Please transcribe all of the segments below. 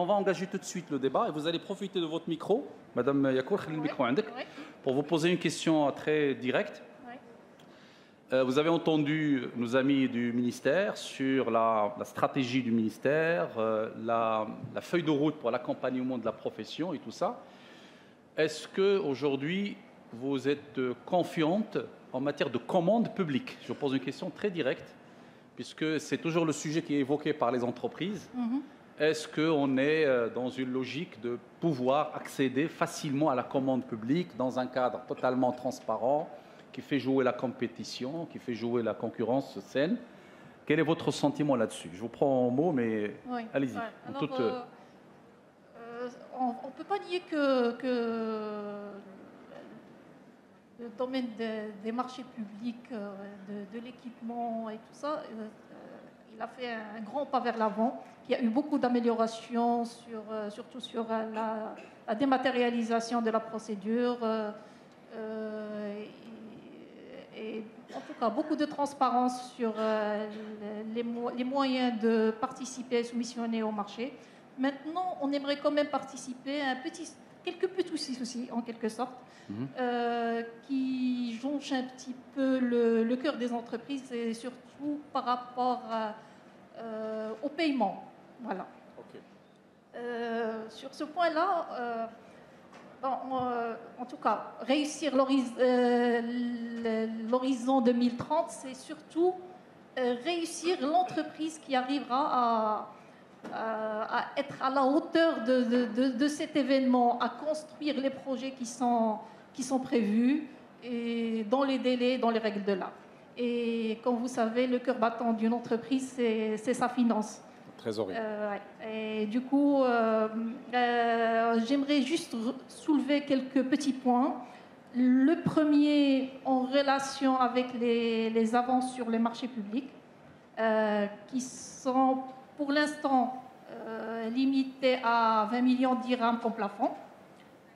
On va engager tout de suite le débat et vous allez profiter de votre micro, Madame Yacour, le micro عندك, pour vous poser une question très directe. Vous avez entendu nos amis du ministère sur la stratégie du ministère, la feuille de route pour l'accompagnement de la profession et tout ça. Est-ce qu'aujourd'hui, vous êtes confiante en matière de commande publique? Je vous pose une question très directe, puisque c'est toujours le sujet qui est évoqué par les entreprises. Est-ce qu'on est dans une logique de pouvoir accéder facilement à la commande publique dans un cadre totalement transparent, qui fait jouer la compétition, qui fait jouer la concurrence saine? Quel est votre sentiment là-dessus? Je vous prends en mots, mais allez-y. On ne peut pas nier que le domaine des marchés publics, de l'équipement et tout ça, il a fait un grand pas vers l'avant. Il y a eu beaucoup d'améliorations, surtout sur la dématérialisation de la procédure. Et en tout cas, beaucoup de transparence sur les moyens de participer et soumissionner au marché. Maintenant, on aimerait quand même participer à quelques petits soucis, en quelque sorte, qui jonchent un petit peu le cœur des entreprises, et surtout par rapport au paiement. Voilà. Sur ce point-là, en tout cas, réussir l'horizon 2030, c'est surtout réussir l'entreprise qui arrivera à être à la hauteur de cet événement, à construire les projets qui sont prévus, et dans les délais, dans les règles de l'art. Et comme vous savez, le cœur battant d'une entreprise, c'est sa finance. Trésorerie. Et du coup, j'aimerais juste soulever quelques petits points. Le premier, en relation avec les avances sur les marchés publics, qui sont pour l'instant limitées à 20 millions de dirhams comme plafond,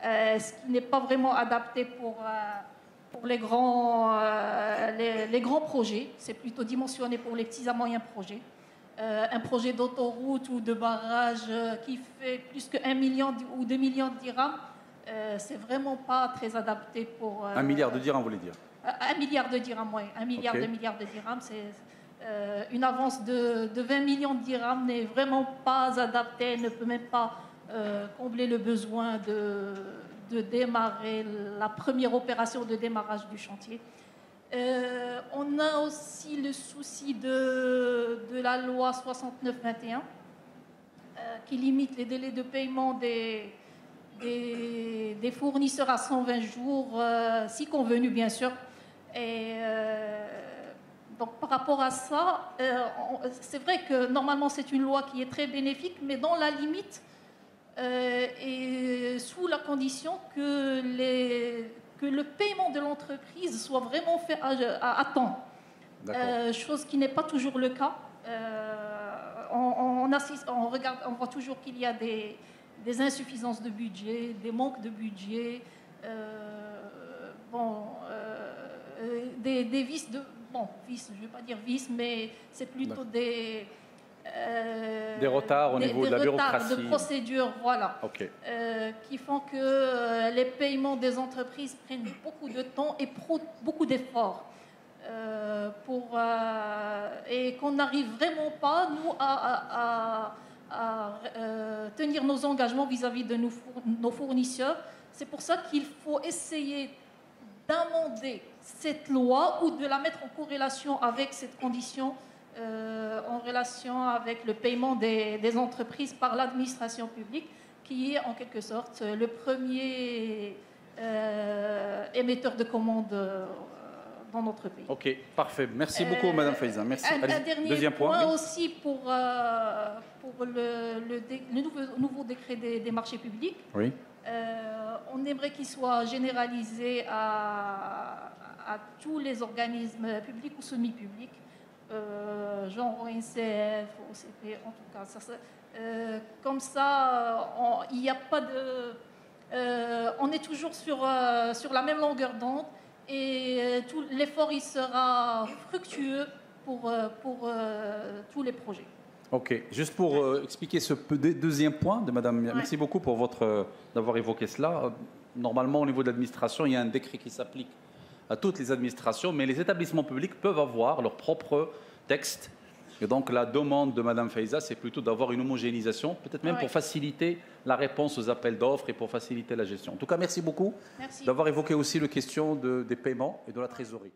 ce qui n'est pas vraiment adapté pour les grands projets. C'est plutôt dimensionné pour les petits à moyens projets. Un projet d'autoroute ou de barrage qui fait plus que 1 million ou 2 millions de dirhams, c'est vraiment pas très adapté pour... 1 milliard de dirhams, vous voulez dire? 1 milliard de dirhams, oui. 1 milliard, 2 milliards de dirhams, c'est... une avance de 20 millions de dirhams n'est vraiment pas adaptée, ne peut même pas combler le besoin de démarrer la première opération de démarrage du chantier. On a aussi le souci de la loi 69-21 qui limite les délais de paiement des fournisseurs à 120 jours, si convenu bien sûr. Et donc par rapport à ça, c'est vrai que normalement c'est une loi qui est très bénéfique, mais dans la limite et sous la condition que le paiement de l'entreprise soit vraiment fait à temps. Chose qui n'est pas toujours le cas. On voit toujours qu'il y a des insuffisances de budget, des manques de budget, des vices de... Bon, vices, je ne vais pas dire vices, mais c'est plutôt des retards au niveau de la bureaucratie. De procédures, voilà, qui font que les paiements des entreprises prennent beaucoup de temps et beaucoup d'efforts et qu'on n'arrive vraiment pas, nous, à tenir nos engagements vis-à-vis de nos fournisseurs. C'est pour ça qu'il faut essayer d'amender cette loi ou de la mettre en corrélation avec cette condition, en relation avec le paiement des entreprises par l'administration publique, qui est en quelque sorte le premier émetteur de commandes dans notre pays. Ok, parfait. Merci beaucoup, Madame Faiza. Merci. Un dernier deuxième point aussi pour le nouveau décret des marchés publics. Oui. On aimerait qu'il soit généralisé à tous les organismes publics ou semi-publics, genre ONCF, OCP, en tout cas. Comme ça, il n'y a pas de... on est toujours sur la même longueur d'onde, et tout l'effort il sera fructueux pour tous les projets. Ok, juste pour expliquer ce deuxième point de Madame, merci beaucoup pour d'avoir évoqué cela. Normalement, au niveau de l'administration, il y a un décret qui s'applique à toutes les administrations, mais les établissements publics peuvent avoir leur propre texte. Et donc, la demande de Madame Faiza, c'est plutôt d'avoir une homogénéisation, peut-être même pour faciliter la réponse aux appels d'offres et pour faciliter la gestion. En tout cas, merci beaucoup d'avoir évoqué aussi la question des paiements et de la trésorerie.